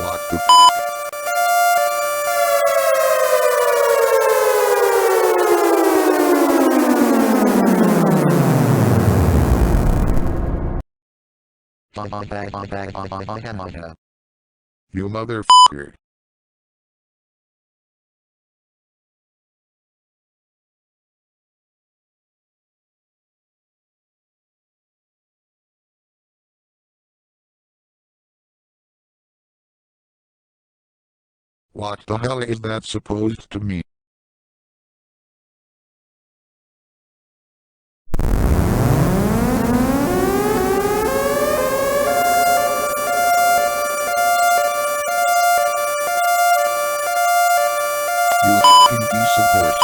What the You motherfucker. What the hell is that supposed to mean? You f***ing piece of horse.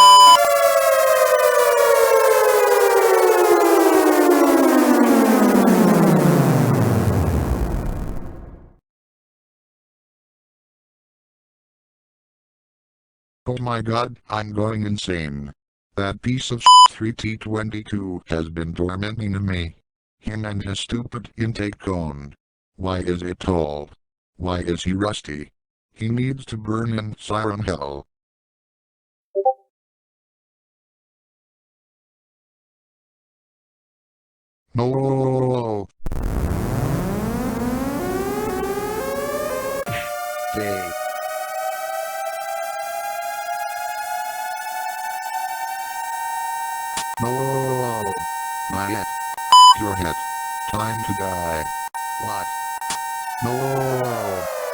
Oh my god, I'm going insane. That piece of shit 3T22 has been tormenting me. Him and his stupid intake cone. Why is it tall? Why is he rusty? He needs to burn in Siren hell. No. Hey. No. My head. Your head. Time to die. What? No.